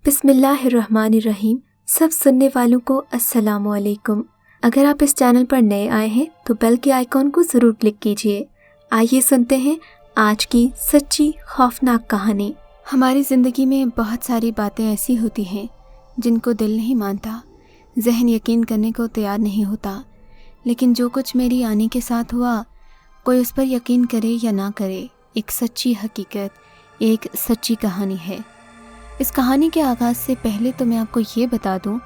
بسم اللہ الرحمن الرحیم۔ سب سننے والوں کو السلام علیکم۔ اگر آپ اس چینل پر نئے آئے ہیں تو بیل کے آئیکن کو ضرور کلک کیجیے۔ آئیے سنتے ہیں آج کی سچی خوفناک کہانی۔ ہماری زندگی میں بہت ساری باتیں ایسی ہوتی ہیں جن کو دل نہیں مانتا، ذہن یقین کرنے کو تیار نہیں ہوتا، لیکن جو کچھ میری آنی کے ساتھ ہوا، کوئی اس پر یقین کرے یا نہ کرے، ایک سچی حقیقت، ایک سچی کہانی ہے۔ اس کہانی کے آغاز سے پہلے تو میں آپ کو یہ بتا دوں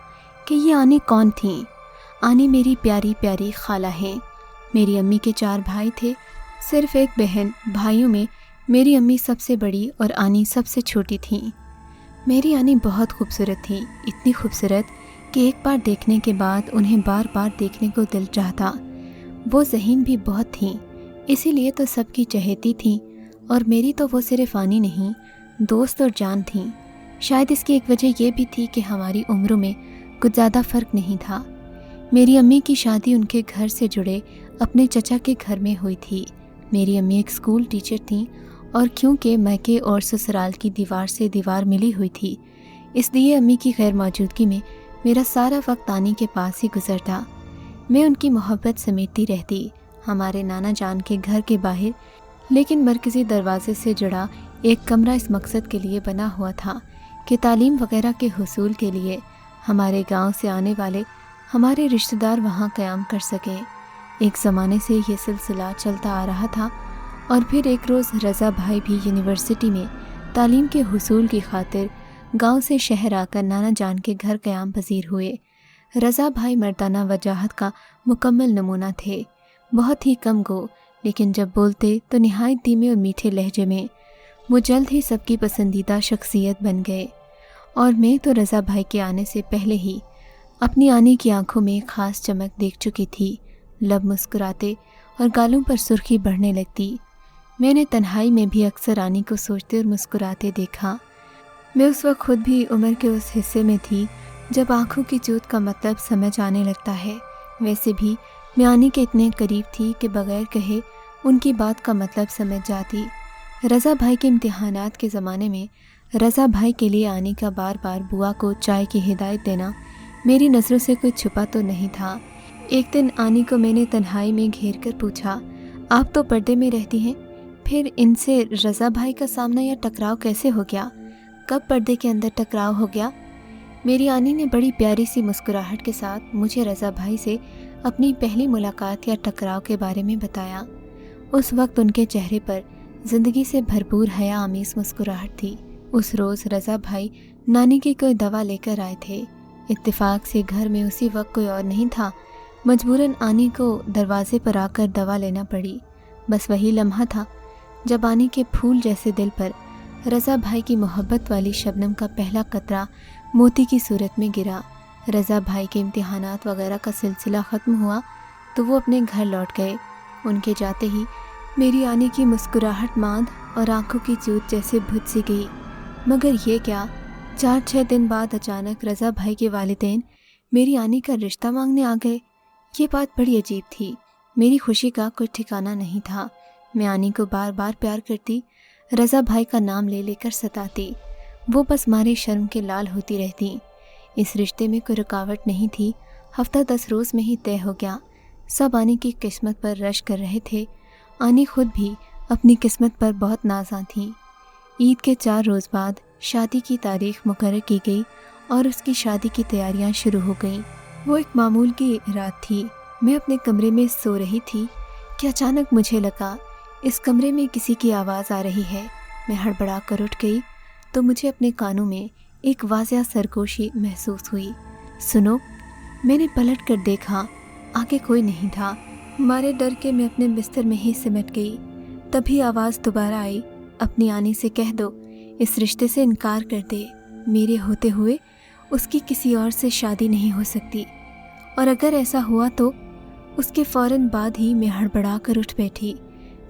کہ یہ آنی کون تھیں۔ آنی میری پیاری پیاری خالہ ہیں۔ میری امی کے 4 بھائی تھے، صرف ایک بہن۔ بھائیوں میں میری امی سب سے بڑی اور آنی سب سے چھوٹی تھیں۔ میری آنی بہت خوبصورت تھیں، اتنی خوبصورت کہ ایک بار دیکھنے کے بعد انہیں بار بار دیکھنے کو دل چاہتا۔ وہ ذہین بھی بہت تھیں، اسی لیے تو سب کی چہیتی تھیں، اور میری تو وہ صرف آنی نہیں، دوست اور جان تھیں۔ شاید اس کی ایک وجہ یہ بھی تھی کہ ہماری عمروں میں کچھ زیادہ فرق نہیں تھا۔ میری امی کی شادی ان کے گھر سے جڑے اپنے چچا کے گھر میں ہوئی تھی۔ میری امی ایک اسکول ٹیچر تھیں، اور کیونکہ میکے اور سسرال کی دیوار سے دیوار ملی ہوئی تھی، اس لیے امی کی غیر موجودگی میں میرا سارا وقت آنی کے پاس ہی گزرتا۔ میں ان کی محبت سمیٹتی رہتی۔ ہمارے نانا جان کے گھر کے باہر لیکن مرکزی دروازے سے جڑا ایک کمرہ اس مقصد کے لیے بنا ہوا تھا کہ تعلیم وغیرہ کے حصول کے لیے ہمارے گاؤں سے آنے والے ہمارے رشتہ دار وہاں قیام کر سکیں۔ ایک زمانے سے یہ سلسلہ چلتا آ رہا تھا، اور پھر ایک روز رضا بھائی بھی یونیورسٹی میں تعلیم کے حصول کی خاطر گاؤں سے شہر آ کر نانا جان کے گھر قیام پذیر ہوئے۔ رضا بھائی مردانہ وجاہت کا مکمل نمونہ تھے، بہت ہی کم گو، لیکن جب بولتے تو نہایت دھیمے اور میٹھے لہجے میں۔ وہ جلد ہی سب کی پسندیدہ شخصیت بن گئے، اور میں تو رضا بھائی کے آنے سے پہلے ہی اپنی آنی کی آنکھوں میں خاص چمک دیکھ چکی تھی۔ لب مسکراتے اور گالوں پر سرخی بڑھنے لگتی۔ میں نے تنہائی میں بھی اکثر آنی کو سوچتے اور مسکراتے دیکھا۔ میں اس وقت خود بھی عمر کے اس حصے میں تھی جب آنکھوں کی چوٹ کا مطلب سمجھ آنے لگتا ہے۔ ویسے بھی میں آنی کے اتنے قریب تھی کہ بغیر کہے ان کی بات کا مطلب سمجھ جاتی۔ رضا بھائی کے امتحانات کے زمانے میں رضا بھائی کے لیے آنی کا بار بار بوا کو چائے کی ہدایت دینا میری نظروں سے کوئی چھپا تو نہیں تھا۔ ایک دن آنی کو میں نے تنہائی میں گھیر کر پوچھا، آپ تو پردے میں رہتی ہیں، پھر ان سے رضا بھائی کا سامنا یا ٹکراؤ کیسے ہو گیا؟ کب پردے کے اندر ٹکراؤ ہو گیا؟ میری آنی نے بڑی پیاری سی مسکراہٹ کے ساتھ مجھے رضا بھائی سے اپنی پہلی ملاقات یا ٹکراؤ کے بارے میں بتایا۔ اس وقت ان کے چہرے پر زندگی سے بھرپور حیا آمیز مسکراہٹ تھی۔ اس روز رضا بھائی نانی کی کوئی دوا لے کر آئے تھے۔ اتفاق سے گھر میں اسی وقت کوئی اور نہیں تھا، مجبوراً آنی کو دروازے پر آ کر دوا لینا پڑی۔ بس وہی لمحہ تھا جب آنی کے پھول جیسے دل پر رضا بھائی کی محبت والی شبنم کا پہلا قطرہ موتی کی صورت میں گرا۔ رضا بھائی کے امتحانات وغیرہ کا سلسلہ ختم ہوا تو وہ اپنے گھر لوٹ گئے۔ ان کے جاتے ہی میری آنی کی مسکراہٹ ماندھ اور آنکھوں کی چوٹ جیسے بجھ سی گئی۔ مگر یہ کیا، 4-6 دن بعد اچانک رضا بھائی کے والدین میری آنی کا رشتہ مانگنے آ گئے۔ یہ بات بڑی عجیب تھی۔ میری خوشی کا کوئی ٹھکانہ نہیں تھا۔ میں آنی کو بار بار پیار کرتی، رضا بھائی کا نام لے لے کر ستاتی، وہ بس مارے شرم کے لال ہوتی رہتی۔ اس رشتے میں کوئی رکاوٹ نہیں تھی، ہفتہ 10 روز میں ہی طے ہو گیا۔ سب آنی کی قسمت پر رش کر رہے تھے، آنی خود بھی اپنی قسمت پر بہت نازاں تھیں۔ عید کے 4 روز بعد شادی کی تاریخ مقرر کی گئی اور اس کی شادی کی تیاریاں شروع ہو گئیں۔ وہ ایک معمول کی رات تھی۔ میں اپنے کمرے میں سو رہی تھی کہ اچانک مجھے لگا اس کمرے میں کسی کی آواز آ رہی ہے۔ میں ہڑبڑا کر اٹھ گئی تو مجھے اپنے کانوں میں ایک واضح سرگوشی محسوس ہوئی۔ سنو! میں نے پلٹ کر دیکھا، آگے کوئی نہیں تھا۔ مارے ڈر کے میں اپنے بستر میں ہی سمٹ گئی۔ تبھی آواز دوبارہ آئی، اپنی آنی سے کہہ دو اس رشتے سے انکار کر دے، میرے ہوتے ہوئے اس کی کسی اور سے شادی نہیں ہو سکتی، اور اگر ایسا ہوا تو اس کے فوراً بعد ہی میں ہڑبڑا کر اٹھ بیٹھی۔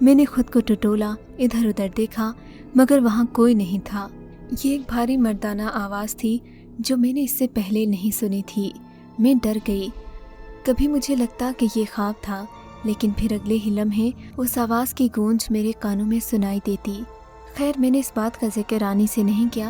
میں نے خود کو ٹٹولا، ادھر ادھر دیکھا، مگر وہاں کوئی نہیں تھا۔ یہ ایک بھاری مردانہ آواز تھی جو میں نے اس سے پہلے نہیں سنی تھی۔ میں ڈر گئی۔ کبھی مجھے لگتا کہ یہ خواب تھا، لیکن پھر اگلے ہی لمحے اس آواز کی گونج میرے کانوں میں سنائی دیتی۔ خیر، میں نے اس بات کا ذکر آنی سے نہیں کیا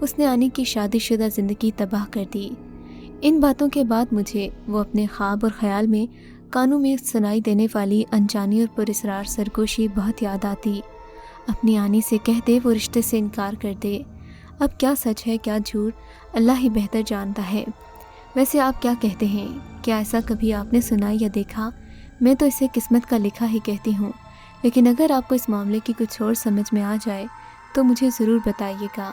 اس نے آنی کی شادی شدہ زندگی تباہ کر دی۔ ان باتوں کے بعد مجھے وہ اپنے خواب اور خیال میں کانوں میں سنائی دینے والی انجانی اور پراسرار سرگوشی بہت یاد آتی۔ اپنی آنی سے کہہ دے وہ رشتے سے انکار کر دے۔ اب کیا سچ ہے کیا جھوٹ، اللہ ہی بہتر جانتا ہے۔ ویسے آپ کیا کہتے ہیں؟ کیا ایسا کبھی آپ نے سنا یا دیکھا؟ میں تو اسے قسمت کا لکھا ہی کہتی ہوں، لیکن اگر آپ کو اس معاملے کی کچھ اور سمجھ میں آ جائے تو مجھے ضرور بتائیے گا۔